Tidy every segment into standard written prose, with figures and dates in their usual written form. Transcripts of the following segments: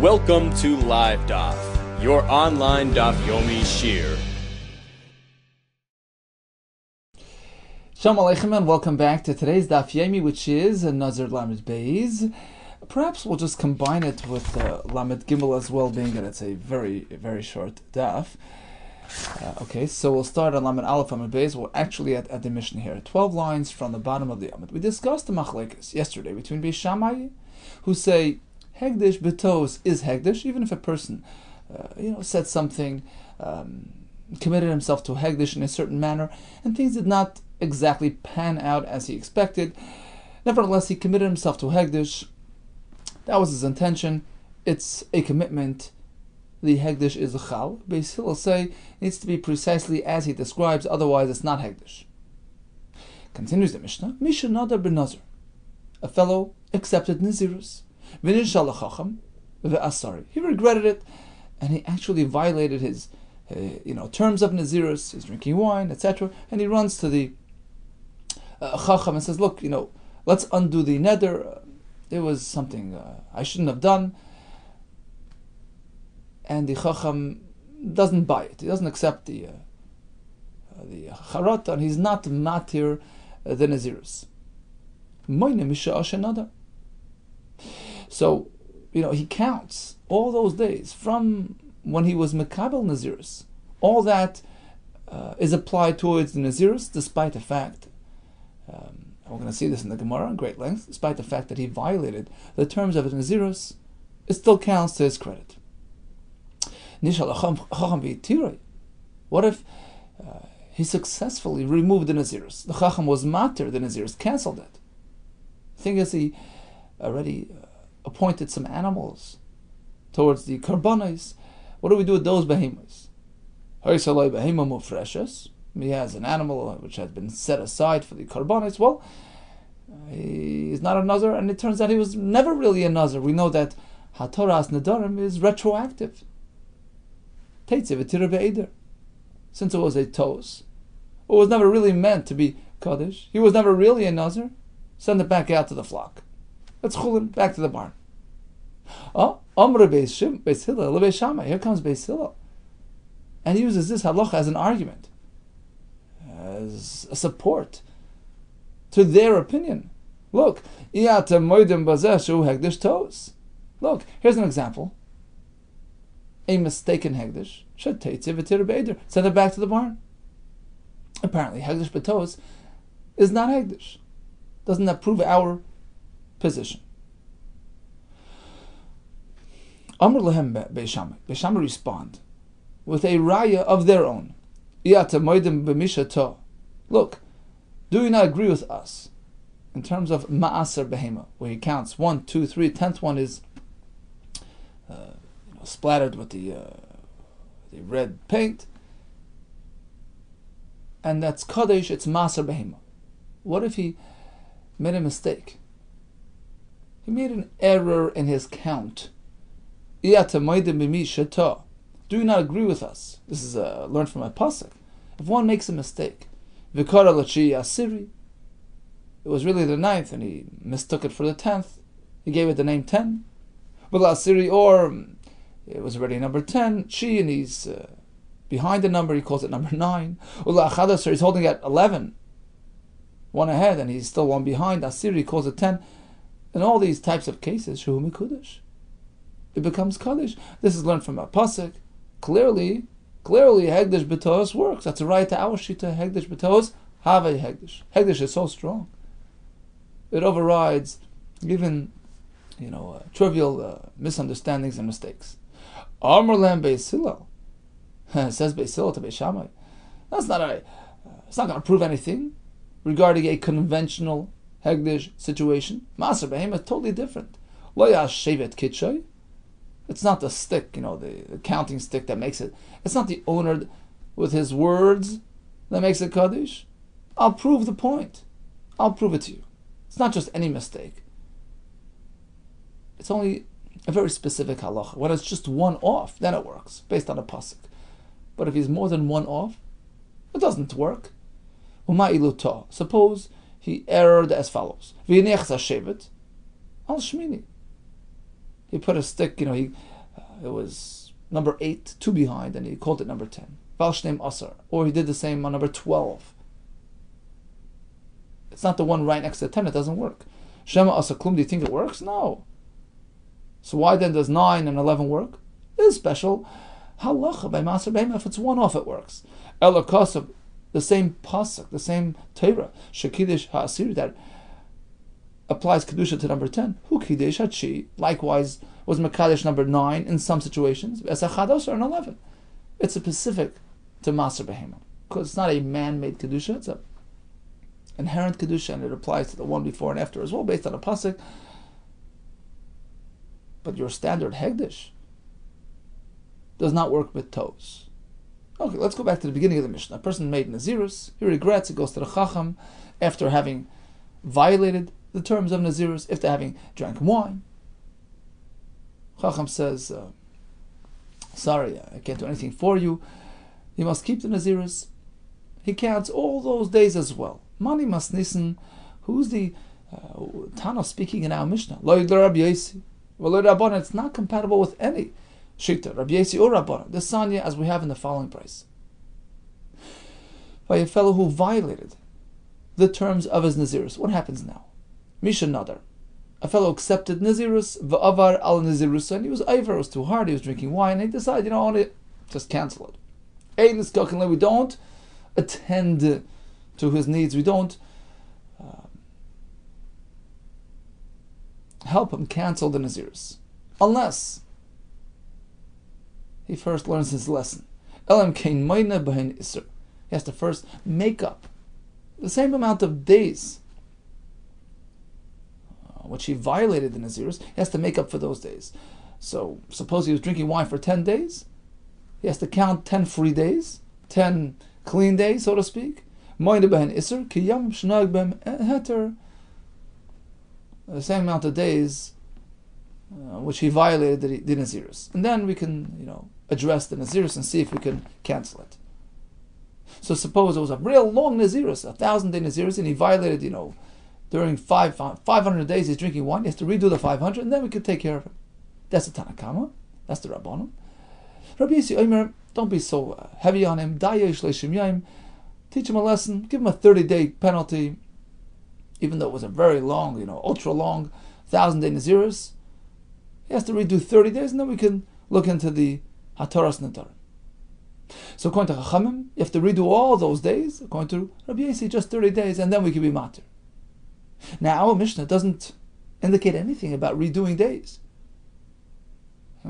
Welcome to Live Daf, your online Daf Yomi Shir. Shalom Aleichem and welcome back to today's Daf Yomi, which is Nazir Lamed Beis. Perhaps we'll just combine it with Lamed Gimel as well, being that it's a very, very short Daf. Okay, so we'll start on Lamed Aleph Lamed Beis. We're actually at the Mishnah here, 12 lines from the bottom of the Amud. We discussed the Machlekes yesterday between Beis Shammai, who say Hegdish Betos is Hegdish, even if a person said something, committed himself to Hegdish in a certain manner, and things did not exactly pan out as he expected. Nevertheless, he committed himself to Hegdish. That was his intention. It's a commitment. The Hegdish is a Chal. Beis Hillel say it needs to be precisely as he describes, otherwise it's not Hegdish. Continues the Mishnah, Misha Nadar ben Nazir. A fellow accepted Nazirus. He regretted it, and he actually violated his terms of Nazirus. He's drinking wine, etc. And he runs to the Chacham and says, look, let's undo the neder. It was something I shouldn't have done. And the Chacham doesn't buy it. He doesn't accept the Charata, and he's not matir the Nazirus. So, he counts all those days from when he was Mekabel Nazirus. All that is applied towards the Nazirus, despite the fact, we're going to see this in the Gemara in great length, despite the fact that he violated the terms of the Nazirus, it still counts to his credit. What if he successfully removed the Nazirus? The Chacham was matir the Nazirus, cancelled it. The thing is, he already appointed some animals towards the karbanos. What do we do with those behemoths? He has an animal which has been set aside for the karbanos. Well, he's not a Nazir, and it turns out he was never really a Nazir. We know that Hatoras Nedarim is retroactive. Since it was a tos, it was never really meant to be Kaddish. He was never really a Nazir. Send it back out to the flock. Let's chulin back to the barn. Oh, Amr Beis Hillel, Beis Shammai. Here comes Beis Hillel, and he uses this halacha as an argument, as a support to their opinion. Look, look. Here's an example. A mistaken hegdish should send it back to the barn. Apparently, hegdish betos is not hegdish. Doesn't that prove our position? Amr lehem Beis Shammai. Beis Shammai respond with a raya of their own. Look, do you not agree with us in terms of ma'aser behema, where he counts 1, 2, 3, 10th one is splattered with the red paint, and that's Kaddish, it's Maser Behema. What if he made a mistake? He made an error in his count. Do you not agree with us? This is learned from a pasuk. If one makes a mistake, Vikara Lachi Asiri, it was really the 9th, and he mistook it for the 10th. He gave it the name 10. But Asiri, or it was already number 10, Chi, and he's behind the number, he calls it number 9. Ula Achadasar, he's holding at 11, one ahead, and he's still one behind. Asiri, he calls it 10. In all these types of cases, Shuhu Mikudish, it becomes Kaddish. This is learned from a pasuk. Clearly, Hegdish Betos works. That's a right to our Shita. Hegdish Betos, have a Hegdish. Hegdish is so strong. It overrides even, trivial misunderstandings and mistakes. Amr Lam Beis Hillel, says Beis Hillel to Beis Shammai. It's not going to prove anything regarding a conventional Hegdish situation. Maser Behema is totally different. Lo Yashevet Kitchoy. It's not the stick, the counting stick that makes it. It's not the owner with his words that makes it Kaddish. I'll prove the point. I'll prove it to you. It's not just any mistake. It's only a very specific halacha. When it's just one off, then it works, based on a pasuk. But if he's more than one off, it doesn't work. Suppose he erred as follows. Al Shmini. He put a stick, it was number 8, 2 behind, and he called it number 10. Val Shneim Asar. Or he did the same on number 12. It's not the one right next to 10, it doesn't work. Shema Asar Klum, do you think it works? No. So why then does 9 and 11 work? It is special. Halacha by Maser Behema, if it's one off, it works. Ela Kasab, the same pasuk, the same Torah, Shekidish Ha'asir, that applies Kedusha to number 10. Hu Kidesh Hachi, likewise, was Mekadesh number 9 in some situations, Esachad or an 11. It's specific to Maser Behema, because it's not a man-made Kedusha, it's a inherent Kedusha, and it applies to the one before and after as well, based on a pasuk. But your standard Hegdish does not work with toes. Okay, let's go back to the beginning of the Mishnah. A person made Nazirus, he regrets, he goes to the Chacham after having violated the terms of Nazirus, after having drank wine. Chacham says, sorry, I can't do anything for you. You must keep the Nazirus. He counts all those days as well. Mani Masnissen, who's the Tana speaking in our Mishnah? Lo Yidler Rabbi Yesi. Well, Rabbanan, it's not compatible with any Shita, Rabbi Yesi or Rabbanan. The Sanya, as we have in the following price. By a fellow who violated the terms of his Nazirus, what happens now? Misha Nadar. A fellow accepted Nazirus, v'avar al Nazirus, and he was over, it was too hard, he was drinking wine, and he decided, I want to just cancel it. We don't attend to his needs, we don't help him cancel the Nazirus, unless he first learns his lesson. He has to first make up the same amount of days which he violated the Nazirus. He has to make up for those days. So suppose he was drinking wine for 10 days, he has to count 10 free days, 10 clean days, so to speak. The same amount of days which he violated the Nazirus. And then we can, address the Nazirus and see if we can cancel it. So suppose it was a real long Nazirus, 1,000-day Nazirus, and he violated, during 500 days he's drinking wine, he has to redo the 500, and then we can take care of him. That's the Tanakama, that's the Rabbanim. Rabbi Yesi Omer, don't be so heavy on him. Teach him a lesson, give him a 30-day penalty, even though it was a very long, ultra long 1,000-day Nazirus. He has to redo 30 days, and then we can look into the Hataras Nadarim. So according to Chachamim, you have to redo all those days. According to Rabbi Yesi, just 30 days, and then we can be matir. Now our Mishnah doesn't indicate anything about redoing days.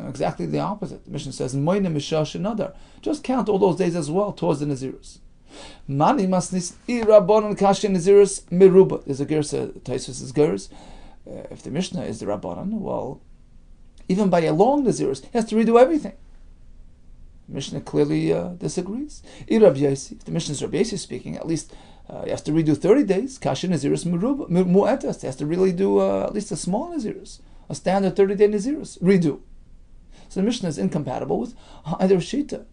Exactly the opposite. The Mishnah says, Moine Mishash Nadar. Just count all those days as well towards the Nazirus. Mani Masnis Rabbanan Kashi Nazirus Miruba. There's a Gersa, Taisus' Gers. If the Mishnah is the Rabbanan, well, even by a long Nazirus, he has to redo everything. The Mishnah clearly disagrees. If the Mishnah is Rabbi Yesi speaking, at least he has to redo 30 days. Kashi Nazirus Mu'etas. He has to really do at least a small Nazirus, a standard 30-day Nazirus. Redo. So the Mishnah is incompatible with either Shita,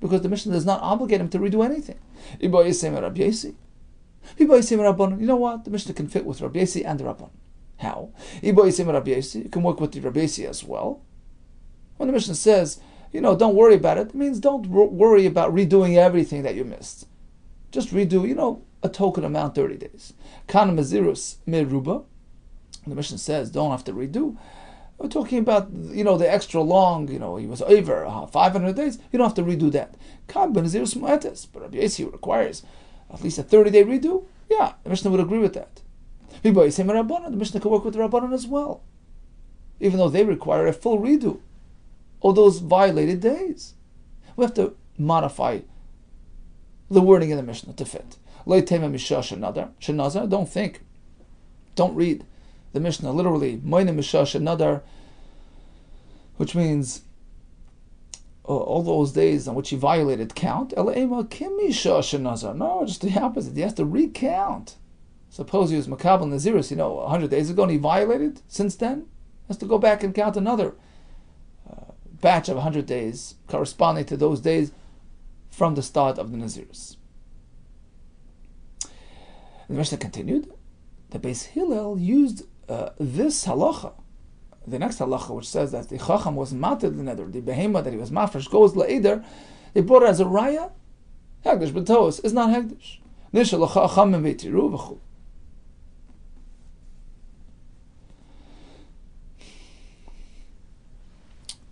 because the Mishnah does not obligate him to redo anything. You know what? The Mishnah can fit with Rabbi Yesi and the Rabban. How? You can work with the Rabbi Yesi as well. When the Mishnah says, don't worry about it, it means don't worry about redoing everything that you missed. Just redo, a token amount 30 days. Kana Mazirus Meruba. The Mishnah says don't have to redo. We're talking about, the extra long, he was over 500 days. You don't have to redo that. But Rabbi Yesi requires at least a 30-day redo. Yeah, the Mishnah would agree with that. The Mishnah could work with the Rabbanan as well, even though they require a full redo of those violated days. We have to modify the wording in the Mishnah to fit. Don't read the Mishnah literally, which means all those days on which he violated count. No, just the opposite. He has to recount. Suppose he was Makabal Nazirus, 100 days ago, and he violated since then. He has to go back and count another batch of 100 days corresponding to those days from the start of the Nazirus. The Mishnah continued. The Beis Hillel used this halacha the next halacha, which says that the chacham was mated the nether, the behema that he was mafresh goes laeder, they brought it as a raya. Hegdish b'toos is not hegdish. Nishal chacham v'tiru v'chul.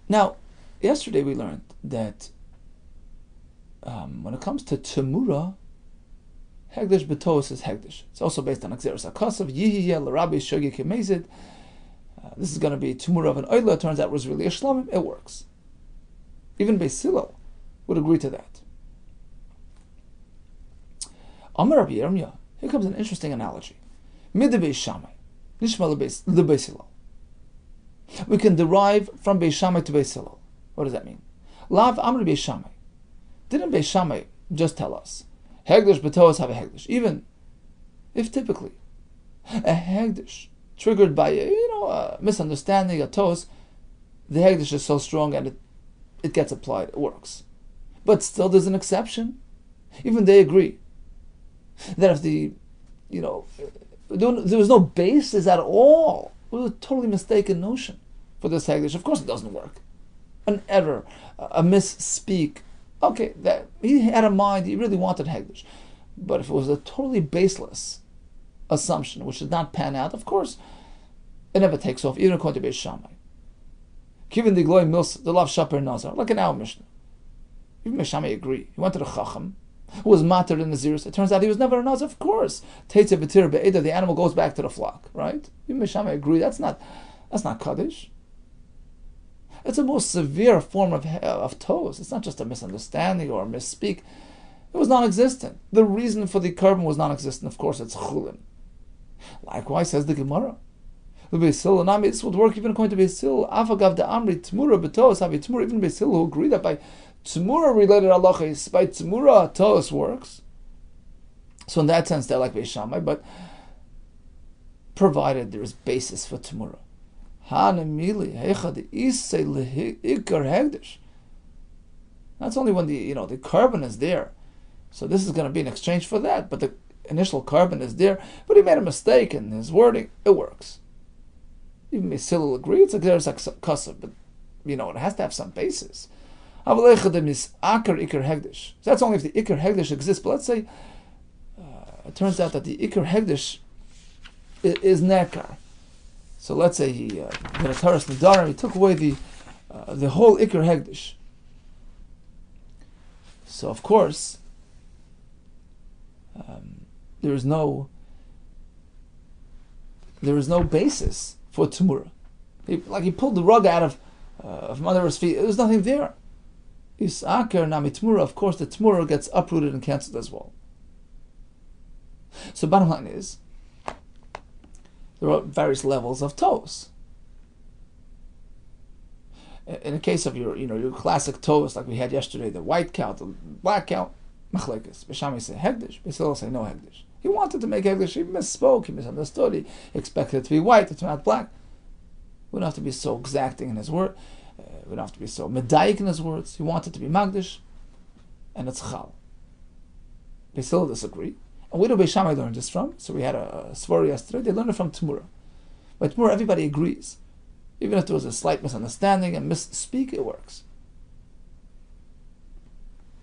Now, yesterday we learned that when it comes to Temura, Hegdish B'tos is Hegdish. It's also based on Xeris HaKasav, Yihiyeh l'Rabbi Shogi Kemezid. This is going to be Temura of an Oila. It turns out it was really a Shlomim. It works. Even Beis Hillel would agree to that. Amar Rabbi Yirmiyah. Here comes an interesting analogy. Mid Beis Shammai, Nishma l'Beis Hillel. We can derive from Beis Shammai to Beis Hillel. What does that mean? Lav Amr Beis Shammai. Didn't Beis Shammai just tell us Hegdish b'toos have a Hegdish? Even if typically a Hegdish triggered by a misunderstanding, a toos, the Hegdish is so strong and it gets applied, it works. But still there's an exception. Even they agree that if there was no basis at all, it was a totally mistaken notion for this Hegdish. Of course it doesn't work. An error, a misspeak. Okay, that he had a mind, he really wanted Hegdish. But if it was a totally baseless assumption, which did not pan out, of course, it never takes off, even according to Beis Shammai. Given the glory mils, the love shaper Nazir, like in our Mishnah. Even Beis Shammai agree. He went to the Chacham, who was matter in Nazir. It turns out he was never a Nazir, of course. Teitze b'tir be'eda, the animal goes back to the flock, right? Even Beis Shammai agree, that's not Kaddish. It's a more severe form of toes. It's not just a misunderstanding or a misspeak. It was non-existent. The reason for the carbon was non-existent. Of course, it's chulin. Likewise, says the Gemara. The Beis Hillel, this would work even according to Beis Hillel. Afagav de Amri Tmura b'toos havi Tmura. Even Beis Hillel who agree that by Tmura related halachas, by Tmura toos works. So in that sense, they're like Beis Shammai, but provided there is basis for Tmura. That's only when the carbon is there. So this is going to be in exchange for that. But the initial carbon is there. But he made a mistake in his wording. It works. Even Beis Hillel agree. It's a Xeris HaKasav, but it has to have some basis. So that's only if the Iker Hegdish exists. But let's say it turns out that the Iker Hegdish is Nekar. So let's say he did a Taras Nadarim, he took away the whole Iker Hegdish. So of course, there is no basis for Tumura. He pulled the rug out of Mother's feet. There was nothing there. Isaker Nami Tmura, of course the Tmura gets uprooted and cancelled as well. So bottom line is, there are various levels of toes. In the case of your classic toes, like we had yesterday, the white cow, the black cow, machlekes. Beis Shammai say hegdish, Beis Hillel say no hegdish. He wanted to make hegdish, he misspoke, he misunderstood, he expected it to be white, it's not black. We don't have to be so exacting in his word. We don't have to be so medayik in his words. He wanted to be magdish, and it's chal. Beis Hillel disagree. And where do Beis Shammai learn this from? So we had a svar yesterday. They learned it from Temura. By Temura, everybody agrees. Even if there was a slight misunderstanding and misspeak, it works.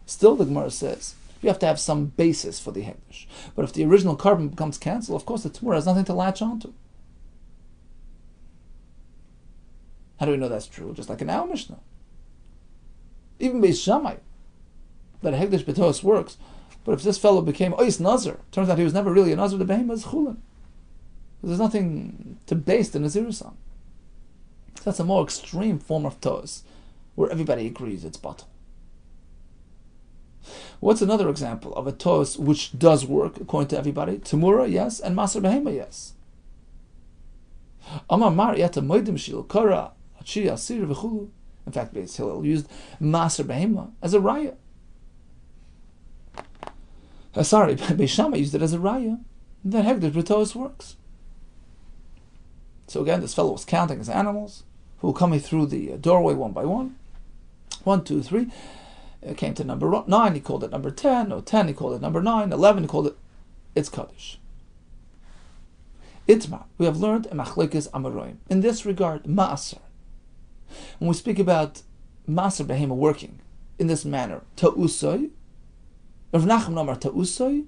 Still, the Gemara says, you have to have some basis for the Hegdish. But if the original carbon becomes cancelled, of course the Temura has nothing to latch onto. How do we know that's true? Just like in our Mishnah. Even Beis Shammai, that Hegdish B'tos works. But if this fellow became Ois Nazir, turns out he was never really a Nazir, the Behemah is Chulin. There's nothing to base the Nazirus on. So that's a more extreme form of Toz, where everybody agrees it's Batal. What's another example of a Toz which does work according to everybody? Temura, yes, and Maser Behemah, yes. Amar Mar Yata Moedim Shil Kara, Hachi Asir V'chulu. In fact, Beis Hillel used Maser Behemah as a raya. Beis Shammai used it as a raya. That Hegdish B'tos works. So again, this fellow was counting his animals, who were coming through the doorway one by one. 1, 2, 3. It came to number 9, he called it number 10. No, 10, he called it number 9. 11, he called it, it's Kaddish. Itma, we have learned a machlekes amaroim. In this regard, ma'aser. When we speak about ma'aser behema working in this manner, ta'usoi, Rav Nachman Amar ta'usoi,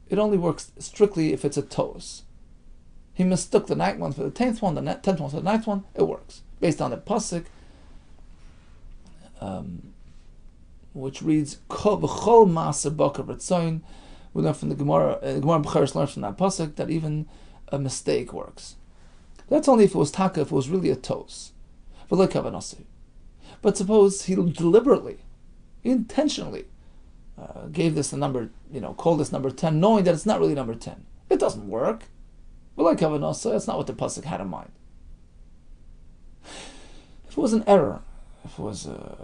it only works strictly if it's a toes. He mistook the ninth one for the 10th one, the 10th one for the 9th one, it works. Based on the pasuk, which reads, Kol v'chol ma'aser baka v'tzoyin. We learn from the Gemara, Gemara B'charis learns from that pasuk that even a mistake works. That's only if it was taka, if it was really a toes. But suppose he deliberately, intentionally, gave this the number, called this number 10, knowing that it's not really number 10. It doesn't work. That's not what the pasuk had in mind. If it was an error, if it was a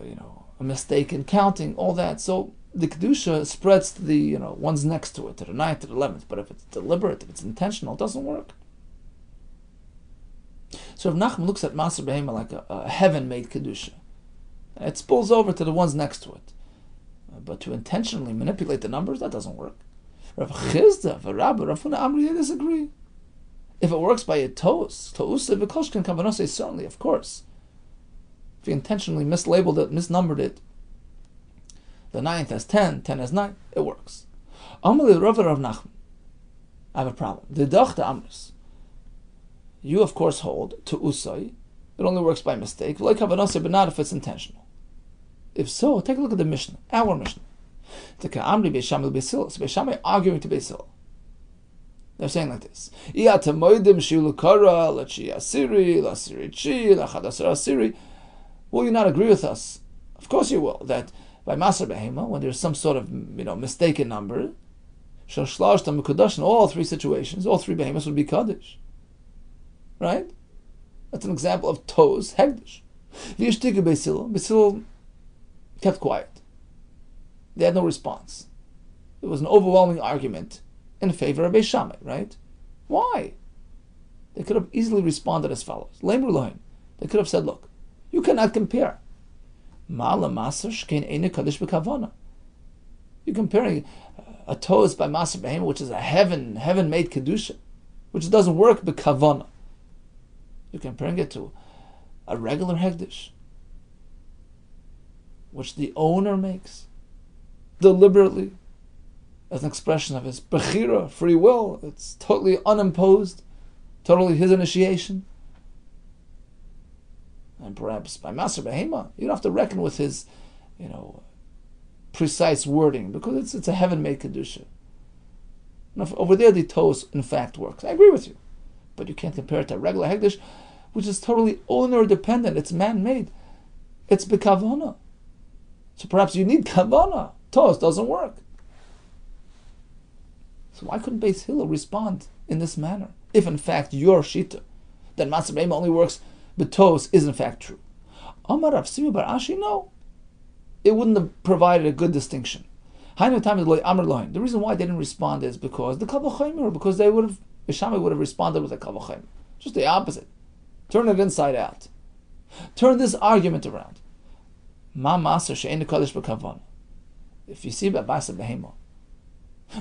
mistake in counting, all that, so the kedusha spreads to the ones next to it, to the 9th, to the 11th. But if it's deliberate, if it's intentional, it doesn't work. So if Nachman looks at Maser Behema like a heaven-made kedusha, it spills over to the ones next to it. But to intentionally manipulate the numbers, that doesn't work. Rav Chizda, Rabbi Rafuna Amri, they disagree. If it works by a toes, to'usa v'koshken kavanose, certainly, of course. If you intentionally mislabeled it, misnumbered it, the 9th as 10, 10 as 9, it works. Amalei Rav Nachman, I have a problem. The Dachta Amris, you of course hold to usai, it only works by mistake, like kavanose, but not if it's intentional. If so, take a look at the Mishnah, our Mishnah. The Ka'amri Beishamai Beisil, so Beishamai arguing to Beisil. They're saying like this: Will you not agree with us? Of course you will. That by Maser Behema, when there's some sort of mistaken number, in all three situations, all three behemoths would be kaddish. Right? That's an example of toes hegdish. Beisil kept quiet. They had no response. It was an overwhelming argument in favor of Beishamai, right? Why? They could have easily responded as follows. They could have said, look, you cannot compare. You're comparing a toes by Maser Behema, which is a heaven-made kedusha, which doesn't work b'kavana. You're comparing it to a regular hegdish, which the owner makes deliberately as an expression of his bechira, free will. It's totally unimposed, totally his initiation. And perhaps by Maser Behema, you don't have to reckon with his, precise wording, because it's a heaven-made kedusha. Over there, the toes in fact works. I agree with you, but you can't compare it to a regular hegdish, which is totally owner-dependent. It's man-made. It's b'kavana. So perhaps you need kavana. Toes doesn't work. So why couldn't Beis Hillel respond in this manner? If in fact your shita, that Maser Behema only works but toes, is in fact true. Amar Rav Simi bar Ashi, no. It wouldn't have provided a good distinction. The reason why they didn't respond is because the Kavachayim, because Beishamai would have responded with a Kavachayim. Just the opposite. Turn it inside out. Turn this argument around. Ma Maser she'ein kadosh b'kavan. If you see Maser Behema,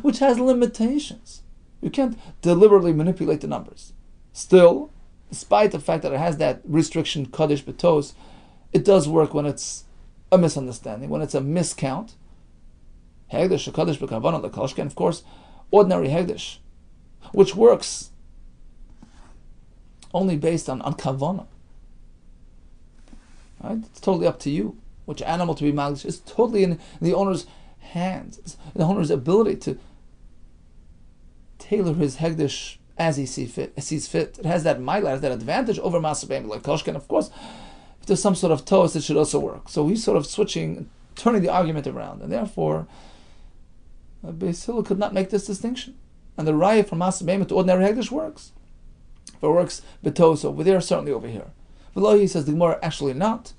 which has limitations, you can't deliberately manipulate the numbers. Still, despite the fact that it has that restriction, Kaddish B'tos, it does work when it's a misunderstanding, when it's a miscount. Hegdish, Kaddish B'kavanah, L'Koshken, of course, ordinary Hegdish, which works only based on Kavanah. Right? It's totally up to you. Which animal to be malgish is totally in the owner's hands. It's the owner's ability to tailor his Hegdish as he sees fit. It has that milah, that advantage over Maser Behema like Koshken. Of course, if there's some sort of toast, it should also work. So he's sort of turning the argument around, and therefore, Beis Hillel could not make this distinction. And the raya from Maser Behema to ordinary Hegdish works. If it works betos over there, certainly over here. Below he says the Gemara actually not.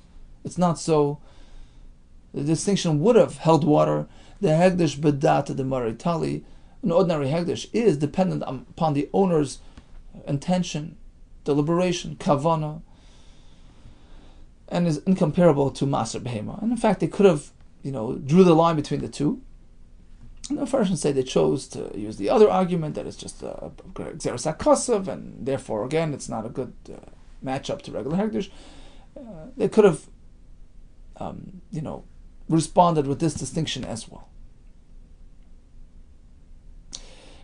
It's not so. The distinction would have held water. The Hegdish bedat the Maritali, an ordinary Hegdish, is dependent upon the owner's intention, deliberation, kavana, and is incomparable to Maser Behema. And in fact, they could have, drew the line between the two, And the Farshim say they chose to use the other argument that it's just a Xeris HaKosav, and therefore, again, it's not a good matchup to regular Hekdesh. They could have, responded with this distinction as well.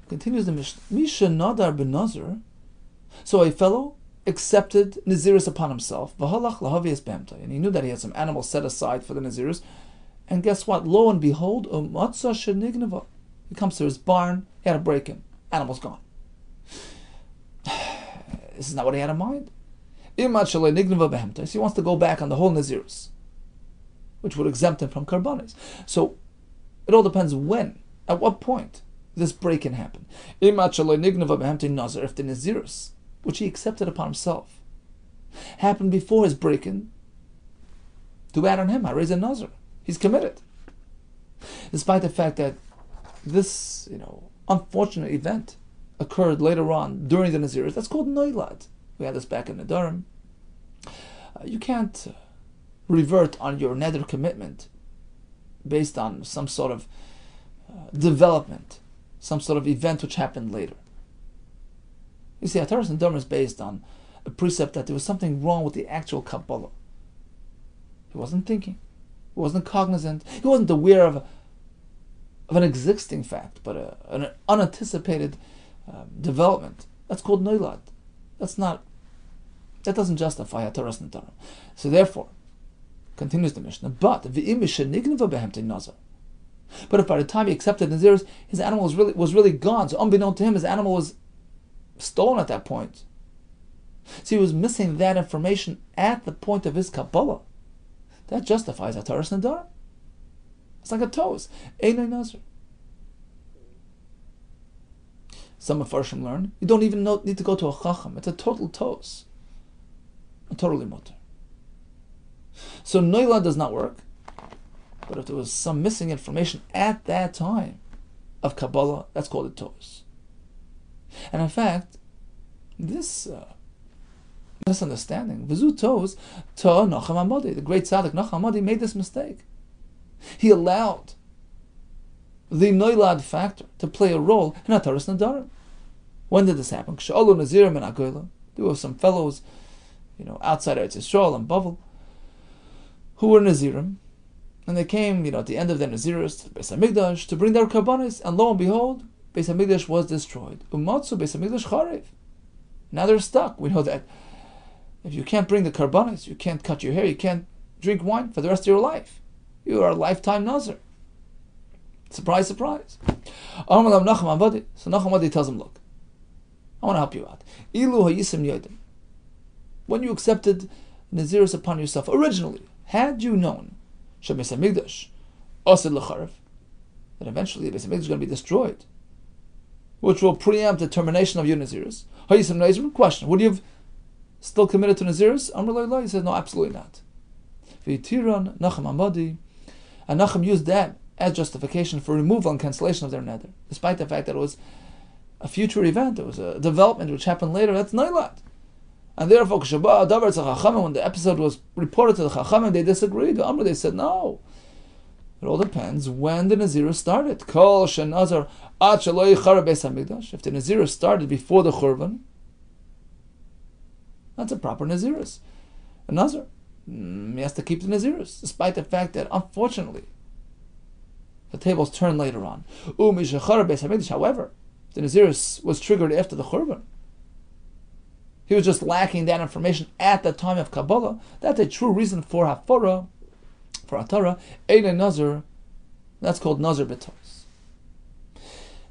Continues the Mishnah. Misha Nadar ben Nazir. So a fellow accepted Naziris upon himself, and he knew that he had some animals set aside for the Naziris. And guess what? Lo and behold, he comes to his barn, he had a break-in. Animal's gone. This is not what he had in mind. So he wants to go back on the whole Naziris, which would exempt him from Karbanis. So it all depends when, at what point this break-in happened. If the Naziris, which he accepted upon himself, happened before his break-in, too bad on him. I raise a Nazir. He's committed. Despite the fact that this, unfortunate event occurred later on during the Naziris, that's called Noilad. We had this back in the Durham. You can't revert on your nether commitment based on some sort of development, some sort of event which happened later. You see, Ataras and Durham is based on a precept that there was something wrong with the actual Kabbalah. He wasn't thinking. He wasn't cognizant. He wasn't aware of an existing fact, but an unanticipated development. That's called Noilad. That doesn't justify Ataras and Durham. So therefore, continues the Mishnah, but if by the time he accepted Naziris, his animal was really gone. So unbeknown to him, his animal was stolen at that point. So he was missing that information at the point of his Kabbalah. That justifies Ataras and Durham. It's like a toes. Einay Nazir. Some of Farshim learn you don't even need to go to a Chacham. It's a total toes. A totally mutter. So Noilad does not work. But if there was some missing information at that time of Kabbalah, that's called a toes. And in fact, this misunderstanding, Vizu toes, Ta Nacham Amadi, the great tzaddik Nacham Amadi made this mistake. He allowed the Noilad factor to play a role in Ataras Nadarim. When did this happen? Kshaolu Nazirim and Agoyla. There were some fellows, outside Eretz Yisrael and Bavel, who were Nazirim, and they came, at the end of their Naziris to Beis HaMikdash to bring their Karbanis, and lo and behold, Beis HaMikdash was destroyed. Umatzu Beis HaMikdash Charev. Now they're stuck. We know that if you can't bring the Karbanis, you can't cut your hair, you can't drink wine for the rest of your life. You are a lifetime Nazir. Surprise, surprise. So Nacham Amadi tells him, look, I want to help you out. Ilu hayisim yodim. When you accepted Naziris upon yourself originally, had you known Beis HaMikdash Osid L'Charev, that eventually Beis HaMikdash is going to be destroyed, which will preempt the termination of your Naziris. Hayisim Nazirim, question, would you have still committed to Naziris? Amr Lo, he says, no, absolutely not. V'yitiran Nacham Amadi, and Nacham used that as justification for removal and cancellation of their nether, despite the fact that it was a future event, it was a development which happened later. That's Noilad. And therefore, when the episode was reported to the Chachamim, they disagreed. They said, no. It all depends when the Nazir started. If the Nazir started before the Churban, that's a proper Naziris. A Nazir. He has to keep the Naziris, despite the fact that, unfortunately, the tables turn later on. However, the Naziris was triggered after the Churban. He was just lacking that information at the time of Kabbalah. That's a true reason for Hafara, for Atara, Einay Nazir. That's called Nazir B'tos.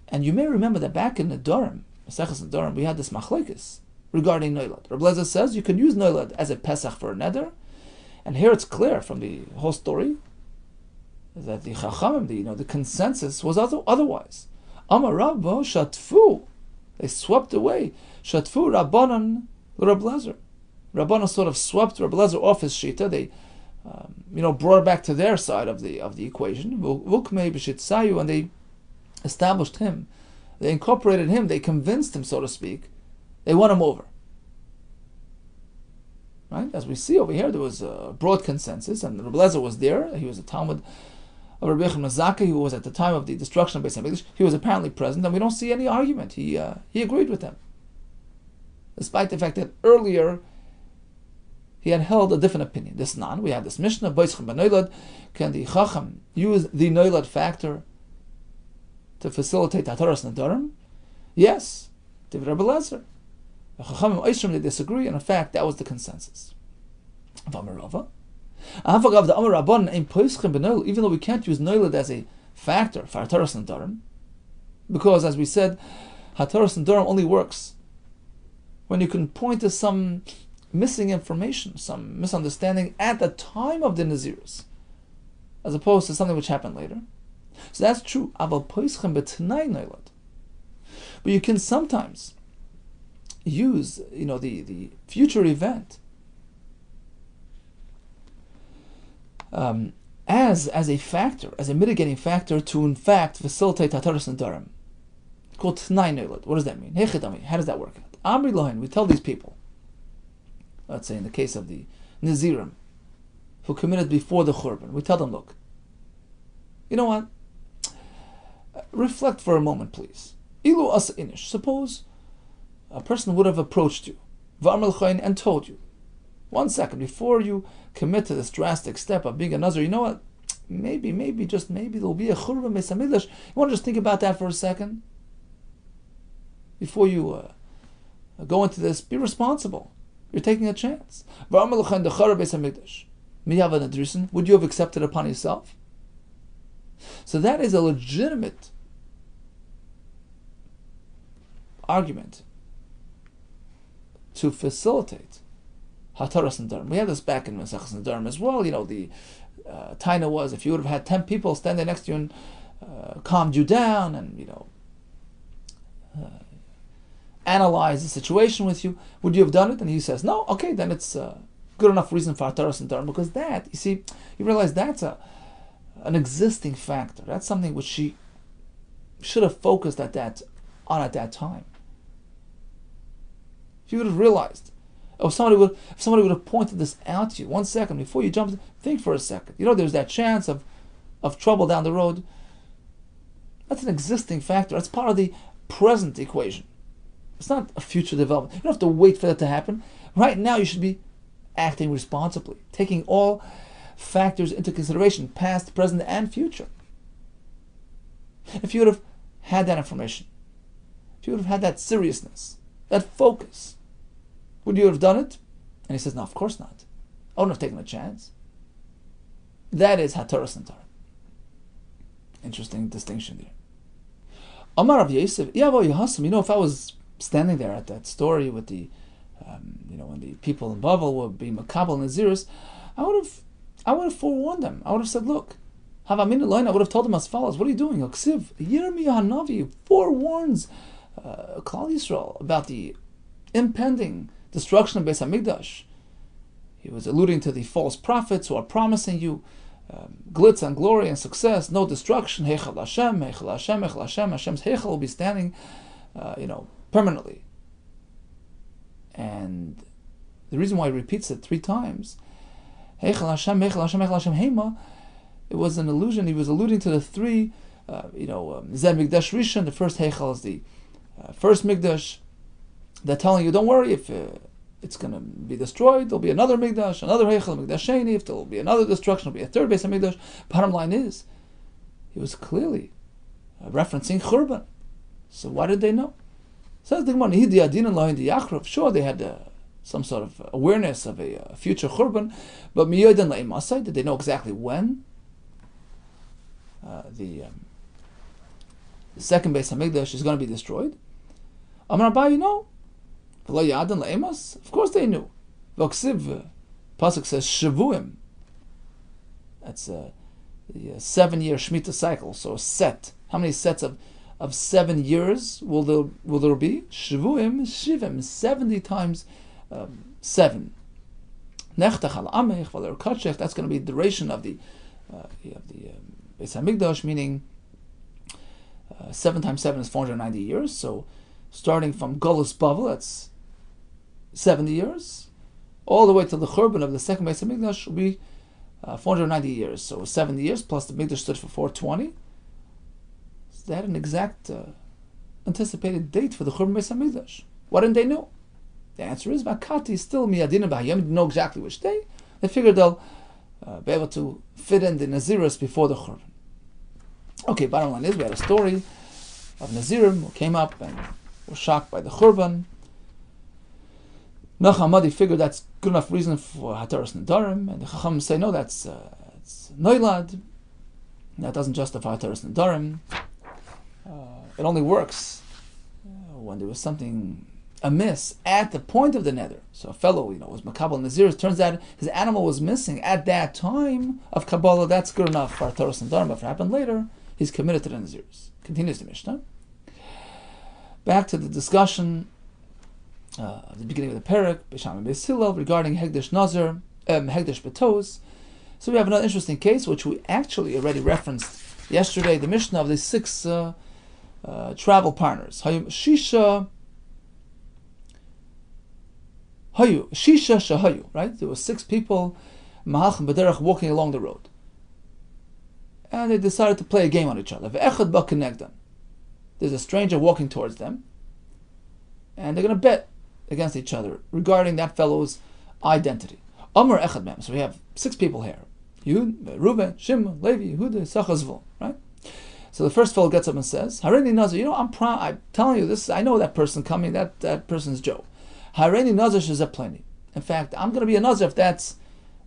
And you may remember that back in the Durham, Maseches Nedarim, we had this machlekes regarding Noilad. Rabbi Yehuda says you can use Noilad as a Pesach for a neder, and here it's clear from the whole story that the Chachamim, the consensus was otherwise. Amar Rabba Shatfu, they swept away. Shatfu Rabbanan Rabbi Lezer. Rabbanan sort of swept Rabbi Lezer off his shita. They, brought it back to their side of the equation. Vukmei b'shitzayu, and they established him. They incorporated him. They convinced him, so to speak. They won him over. Right? As we see over here, there was a broad consensus, and Rabbi Lezer was there. He was a Talmud of Rabbi Yehuda Kessler, who was at the time of the destruction of Beis Hamikdash, he was apparently present, and we don't see any argument. He agreed with them, despite the fact that earlier he had held a different opinion. This non, we have this Mishnah, can the Chacham use the Noilad factor to facilitate Hataras Nadarim? Yes, David Rabbi Lezer. The Chachamim Oishrim, they disagree, and in fact, that was the consensus. Even though we can't use Noilad as a factor for Hataras Nadarim, because, as we said, Hataras Nadarim only works when you can point to some missing information, some misunderstanding at the time of the Nazirs, as opposed to something which happened later. So that's true. But you can sometimes use, the future event as a factor, as a mitigating factor to in fact facilitate Hataras Nadarim. It's called Tnai Noilad. What does that mean? How does that work out? Amri Lohin, we tell these people, let's say in the case of the Nazirim, who committed before the Churban, we tell them, look, you know what? Reflect for a moment, please. Ilu asa inish. Suppose a person would have approached you, and told you, 1 second before you commit to this drastic step of being a Nazir, you know what? Maybe there'll be a Churban Beis Hamikdash. You want to just think about that for a second before you go into this. Be responsible. You're taking a chance. Would you have accepted upon yourself? So that is a legitimate argument to facilitate Hataras Nadarim. We had this back in Masechus Nadarim as well. The taina was, if you would have had 10 people standing next to you and calmed you down and analyze the situation with you, would you have done it? And he says, no. Okay, then it's good enough reason for Hataras Nadarim, because that, you realize that's an existing factor. That's something which she should have focused at that time. If you would have realized, if somebody would have pointed this out to you 1 second before you jump, think for a second. There's that chance of trouble down the road. That's an existing factor. That's part of the present equation. It's not a future development. You don't have to wait for that to happen. Right now, you should be acting responsibly, taking all factors into consideration, past, present, and future. If you would have had that information, if you would have had that seriousness, that focus, would you have done it? And he says, no, of course not. I wouldn't have taken a chance. That is Hataras Nadarim. Interesting distinction there. Amar Rav Yosef, if I was standing there at that story with the, when the people in Bavel would be Makabal Naziris, I would have forewarned them. I would have said, look, I would have told them as follows, what are you doing? Yoksiv, Yirmiyah Hanavi forewarns Klal Yisrael about the impending destruction of Beis Hamikdash. He was alluding to the false prophets who are promising you glitz and glory and success, no destruction. Heichal Hashem, Heichal Hashem, Heichal Hashem. Hashem's Heichal will be standing, permanently. And the reason why he repeats it 3 times, Heichal Hashem, Heichal Hashem, Heichal Hashem, Hema, it was an allusion. He was alluding to the 3, Zed Mikdash Rishon. The first Heichal is the first Mikdash. They're telling you, don't worry, if it's going to be destroyed, there'll be another Mikdash, another Heichal, Mikdash Sheni. If there'll be another destruction, there'll be a third Beis Hamikdash. Bottom line is, he was clearly referencing Churban. So why did they know? Says the Gemara, sure, they had some sort of awareness of a future Churban, but Miyodan La'imasai, did they know exactly when the second Beis Hamikdash is going to be destroyed? Amar Abaye, no. Of course they knew. Pasuk says Shavuim. That's the 7-year Shemitah cycle. So a set. How many sets of 7 years will there be? Shavuim, Shivim, 70 times 7. Nechtach al Amech, Valer Kachech. That's going to be the duration of the Beis Hamikdash, meaning 7 times 7 is 490 years. So starting from Golus Bavel, that's 70 years, all the way to the Churban of the second Beis Hamikdash will be 490 years. So 70 years plus the Mikdash stood for 420. So they had an exact anticipated date for the Churban Beis HaMikdash. Why didn't they know? The answer is Vakati still miyadina b'hayom. Didn't know exactly which day. They figured they'll be able to fit in the Naziris before the Churban. Okay, bottom line is we had a story of Nazirim who came up and were shocked by the Churban. Nach Hamadi figured that's good enough reason for Hataras Nedarim, and the Chacham say no, it's Noilad. That doesn't justify Hataras Nedarim. It only works when there was something amiss at the point of the nether. So a fellow, was Makabal Nazir. It turns out his animal was missing at that time of Kabbalah. That's good enough for Hataras Nedarim. But if it happened later, he's committed to the Nazirs. Continues the Mishnah. Back to the discussion at the beginning of the Perek, Bisham and Beis Hillel, regarding Hegdish Nazir, Hegdish Betos. So we have another interesting case, which we actually already referenced yesterday, the Mishnah of the 6 travel partners. Shisha Shahayu, right? There were 6 people, Mahalchim B'derech, walking along the road. And they decided to play a game on each other. Ve'echad ba kenegdan. There's a stranger walking towards them, and they're going to bet against each other regarding that fellow's identity. Amar echad mem. So we have 6 people here: Yehud, Reuben, Shimon, Levi, Yehuda, Issachar, Zvulun. Right. So the first fellow gets up and says, "Hareini Nazir. I'm telling you this. I know that person coming. That person's Joe. Hareini Nazir shezepleni. In fact, I'm going to be a Nazir if that's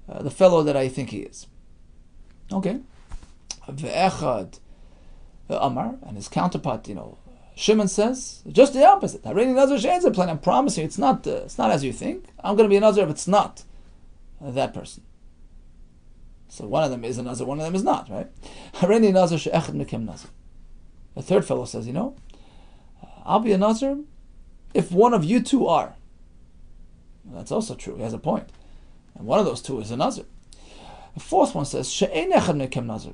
the fellow that I think he is." Okay. Ve'echad Amar, and his counterpart, Shimon says just the opposite. Hareini Nazir shezepleni. I'm promising you, it's not as you think. I'm going to be a Nazir if it's not that person. So one of them is a Nazir, one of them is not, right? Hareini Nazir she'echad mekem Nazir. The third fellow says, I'll be a Nazir if one of you 2 are. Well, that's also true. He has a point. And one of those 2 is a Nazir. The fourth one says, she'ein echad mekem Nazir.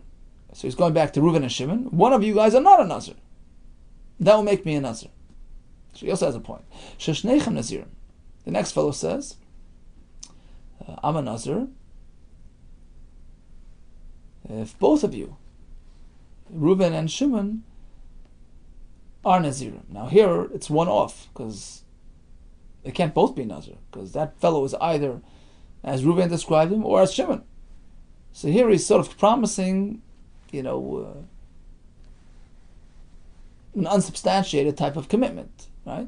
So he's going back to Reuven and Shimon. One of you guys are not a Nazir. That will make me a Nazir. So he also has a point. Sheshnechem Nazirim. The next fellow says, I'm a Nazir if both of you, Reuben and Shimon, are Nazirim. Now here it's one off, because they can't both be Nazir, because that fellow is either as Reuben described him or as Shimon. So here he's sort of promising, an unsubstantiated type of commitment, right?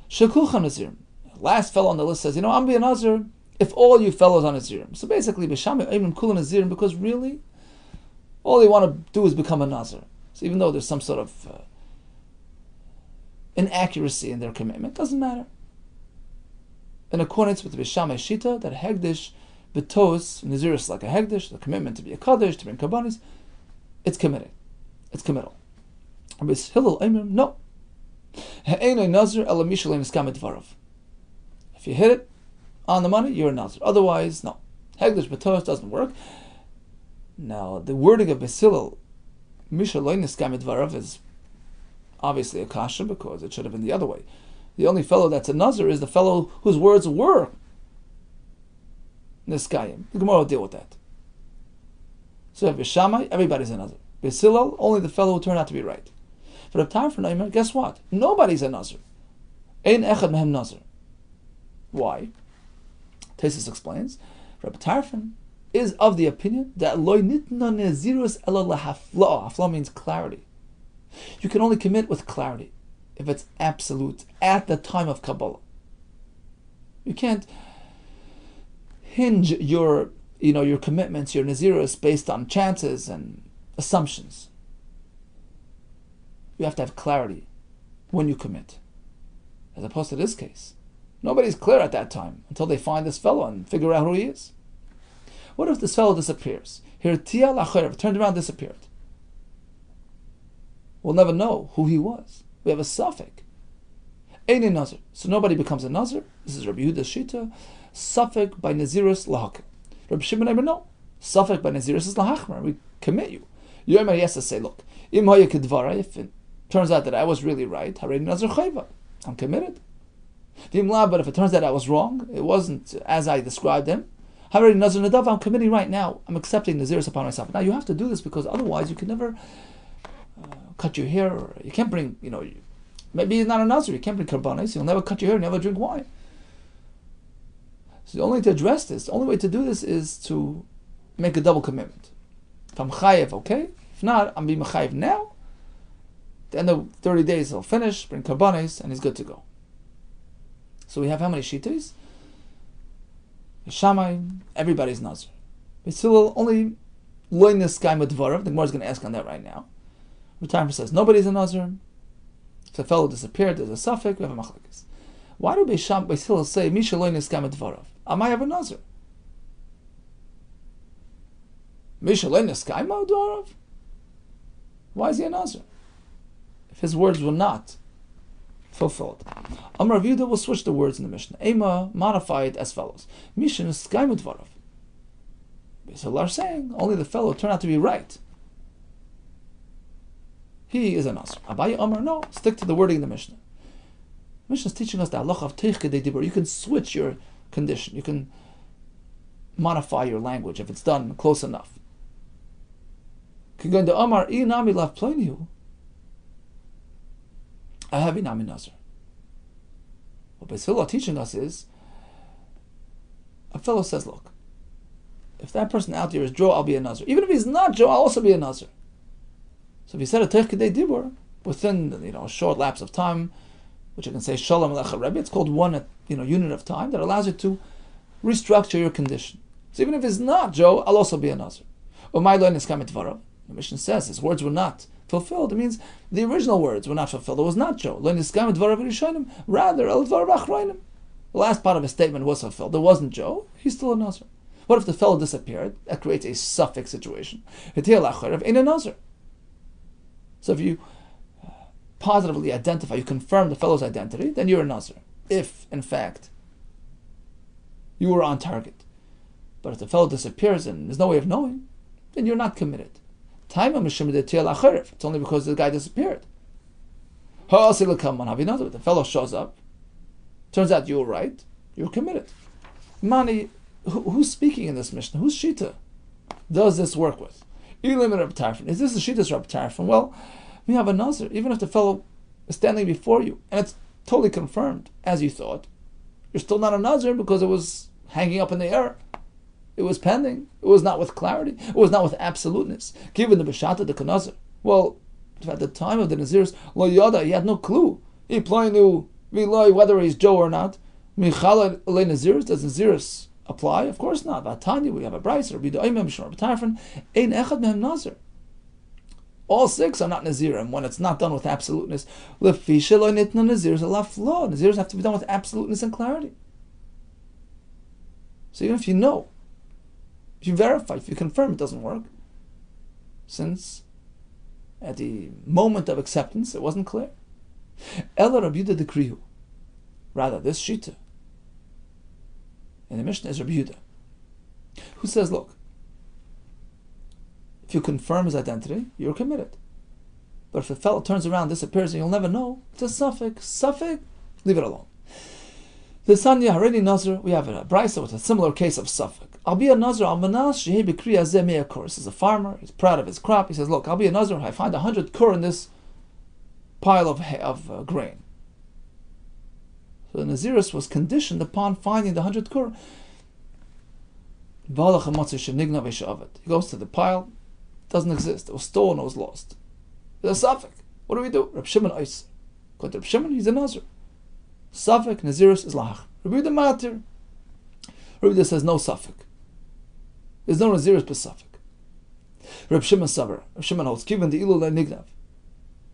Shekulcha Nazirim. Last fellow on the list says, I'm being a Nazir if all you fellows are Nazirim. So basically, B'sham Eimim Kula Nazirim, because really, all they want to do is become a Nazir. So even though there's some sort of inaccuracy in their commitment, doesn't matter. In accordance with the B'Shamai Shita, that Hegdish B'tos, Nazir is like a Hegdish, the commitment to be a Kaddish, to bring Kabbanis, it's committed. It's committal. Beis Hillel Eimer, no. Ha'enoi Nazir ela mishal ein iskam dvarav. If you hit it on the money, you're a Nazir. Otherwise, no. Hegdish B'tos doesn't work. Now, the wording of Beis Hillel, mishal ein iskam dvarav, is obviously a kasha, because it should have been the other way. The only fellow that's a Nazir is the fellow whose words were niskayim. The Gemara will deal with that. So if Shammai, everybody's a Nazir. Beis Hillel, only the fellow who turned out to be right. But if time for Naimer, guess what? Nobody's a Nazir. Ein echad mehem Nazir. Why? Tesis explains. Rabbi Tarfon is of the opinion that loy nitna nezirus ela lahafla. Hafla means clarity. You can only commit with clarity if it's absolute at the time of Kabbalah. You can't hinge your commitments, your nazirus, based on chances and assumptions. You have to have clarity when you commit. As opposed to this case. Nobody's clear at that time until they find this fellow and figure out who he is. What if this fellow disappears? Hirtia lacharev, turned around, disappeared. We'll never know who he was. We have a suffix. Ein Nazir. So nobody becomes a Nazir. This is Rabbi Yehuda's Shita. Suffix by Nazirus lahakir. Rabbi Shimon never know. Suffix by Nazirus is lahachmer. We commit you. Yomer has to say, look, im haya kedvara, if it turns out that I was really right, hareini Nazir chayva. I'm committed. But if it turns out I was wrong, it wasn't as I described him, Already Nazir Nadav, I'm committing right now. I'm accepting Naziris upon myself. Now you have to do this because otherwise you can never cut your hair. Or you can't bring, maybe you're not a Nazir. You can't bring karbanis. You'll never cut your hair. Never drink wine. So the only way to address this, the only way to do this is to make a double commitment. If I'm chayev, okay. If not, I'm being chayev now. At the end of 30 days, he'll finish, bring karbanis, and he's good to go. So we have how many shittas? Shammai, everybody's Nazir. But only loinus guy madvarav. The Gemara is going to ask on that right now. Retirement says nobody's a Nazir. If a fellow disappeared, there's a suffix. We have a machlekes. Why do Beis Hillel say misha loinus guy madvarav? Am I have a Nazir? Misha loinus guy madvarav? Why is he a Nazir? If his words were not fulfilled. Rabbi Yehuda will switch the words in the Mishnah. Ema modified as follows. Misha is sky midvarav. Beis Hillel are saying only the fellow turned out to be right. He is a Nazir. Abaye Amar, no, stick to the wording in the Mishnah. The Mishnah is teaching us the halacha of teich kedei dibur. You can switch your condition. You can modify your language if it's done close enough. Can go into Amar inami lav plonihu. Ahavi nami Nazir. What Beis Hillel are teaching us is, a fellow says, look, if that person out there is Joe, I'll be a Nazir. Even if he's not Joe, I'll also be a Nazir. So if he said a teich kedei dibur within a short lapse of time, which I can say shalom alecha Rebbe, it's called one unit of time that allows you to restructure your condition. So even if he's not Joe, I'll also be a Nazir. The Mishnah says his words were not fulfilled. It means the original words were not fulfilled. It was not Joe. Rather, the last part of his statement was fulfilled. It wasn't Joe. He's still a Nazir. What if the fellow disappeared? That creates a suffix situation. Ain't a Nazir. So if you positively identify, you confirm the fellow's identity, then you're a Nazir. If, in fact, you were on target. But if the fellow disappears and there's no way of knowing, then you're not committed. It's only because the guy disappeared. The fellow shows up. Turns out you were right. You're committed. Mani, who's speaking in this Mishnah? Whose shita does this work with? Is this the shita's Rabbi Tarfon? Well, we have a Nazir. Even if the fellow is standing before you and it's totally confirmed as you thought, you're still not a Nazir because it was hanging up in the air. It was pending. It was not with clarity. It was not with absoluteness. Given the Beshata the Nazir. Well, at the time of the Nazirs, Lo Yada, he had no clue. He probably knew whether he's Joe or not. Michala Le Nazirs, does Nazirs apply? Of course not. Vatanya, we have a Bryce, Rabbi Yehuda Kessler, Rabbi Tarfon. Ein echad mehem Nazir. All six are not Nazirim when it's not done with absoluteness. Lefisha lo nitna Nazirs ala flaw. Nazirs have to be done with absoluteness and clarity. So even if you know, if you verify, if you confirm it doesn't work, since at the moment of acceptance it wasn't clear. Ela Rabbi Yehuda Dekrihu. Rather, this Shita in the Mishnah is Rabbi Yehuda, who says, look, if you confirm his identity, you're committed. But if the fellow turns around, disappears, and you'll never know, it's a suffix, leave it alone. The Sanya Haredi Nazir, we have a Brisa with a similar case of suffix. I'll be a Nazir, I'll manas shehe b'kri azeh mea kur. This is a farmer, he's proud of his crop. He says, look, I'll be a Nazir, I find 100 kur in this pile of grain. So the Naziris was conditioned upon finding the 100 kur. He goes to the pile, doesn't exist. It was stolen, it was lost. There's a suffix. What do we do? Reb Shimon Ois. According to Reb Shimon, he's a Nazir. Suffix, Naziris is lahach. Rabbi Yehuda Matir. Rabbi Yehuda says no suffix. There's no Naziris but suffix. Reb Shimon Savar. Reb Shimon holds, given the ilu le'nignav.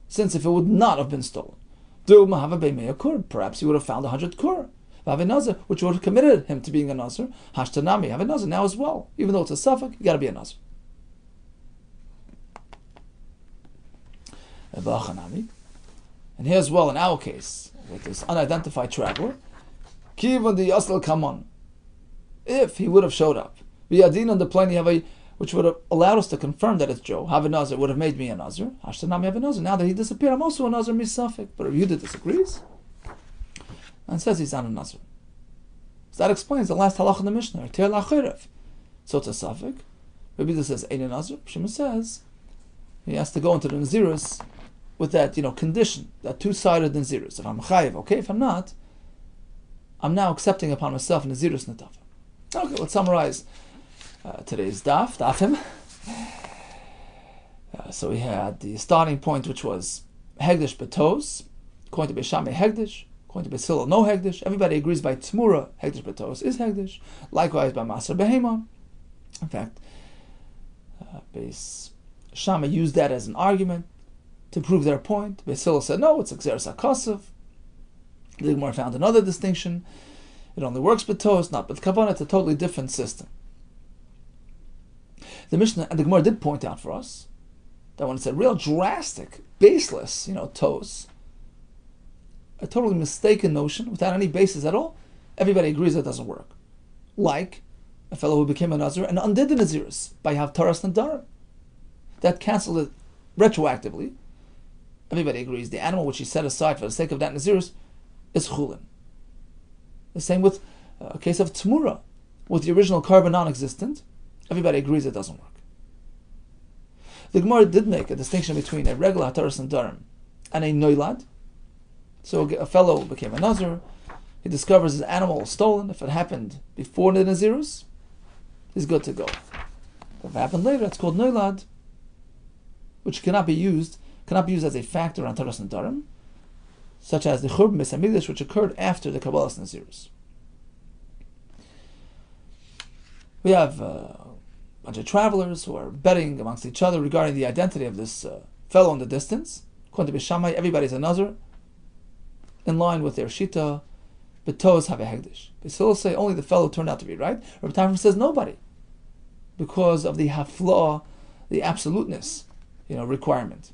Since if it would not have been stolen, perhaps he would have found 100 kur. Nazir, which would have committed him to being a Nazir. Hashtanami, have a Nazir now as well. Even though it's a suffix, you got to be a Nazir. And here as well, in our case, with this unidentified traveler, Kivan the Yasl Kamon, if he would have showed up, V'yadin on the plane which would have allowed us to confirm that it's Joe, have a Nazir, would have made me a Nazir. Hashtanami, have a Nazir. Now that he disappeared, I'm also a Nazir, misafik. But Rabbi Yehuda disagrees and says he's not a Nazir. So that explains the last halach in the Mishnah, Ter Lachirev. So it's a suffix. Rabbi Yehuda says, Ein Nazir. Shimon says, he has to go into the Nazirus with that, condition, that two-sided Nazirus. If I'm chayiv, okay. If I'm not, I'm now accepting upon myself Nazirus Natafa. Okay, let's summarize today's dafim. So we had the starting point, which was Hegdish Betos, according to Beishamai Hegdish, according to Beis no Hegdish. Everybody agrees by Tmura, Hegdish Betos is Hegdish. Likewise by Maser Behema. In fact, Beis Shammai used that as an argument to prove their point. Beis Hillel said, no, it's Xeris HaKosov. The Gemara found another distinction. It only works Betos, not with Kavanah. It's a totally different system. The Mishnah and the Gemara did point out for us that when it's a real drastic, baseless, tos, a totally mistaken notion without any basis at all, everybody agrees that it doesn't work. Like a fellow who became a Nazir and undid the Nazirus by Havtaras Nadarim. That canceled it retroactively. Everybody agrees the animal which he set aside for the sake of that Nazirus is chulin. The same with a case of Tmura, with the original carbon non-existent. Everybody agrees it doesn't work. The Gemara did make a distinction between a regular Hataras Nadarim and a Noilad. So a fellow became a Nazir, he discovers his animal was stolen. If it happened before the Nazirus, he's good to go. If it happened later, it's called Noilad, which cannot be used as a factor on Hataras Nadarim, such as the Churban Beis Hamikdash, which occurred after the Kabbalas Nazirus. We have a bunch of travelers who are betting amongst each other regarding the identity of this fellow in the distance. According to Beis Shammai, everybody's a Nazir, in line with their Shita. Betos have a Hegdish. Beis Hillel say only the fellow turned out to be right. Rabbi Tarfon says nobody, because of the hafla, the absoluteness, requirement.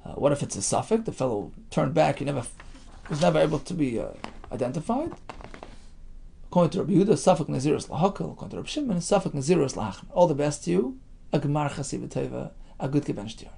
What if it's a suffix? The fellow turned back. He was never able to be identified. According to Rabbi Yehuda, suffix Nazirus lahakal. According to Rabbi Shimon, suffix Nazirus lahachn. All the best to you. A gemar chasiv teva. A good gebench to you.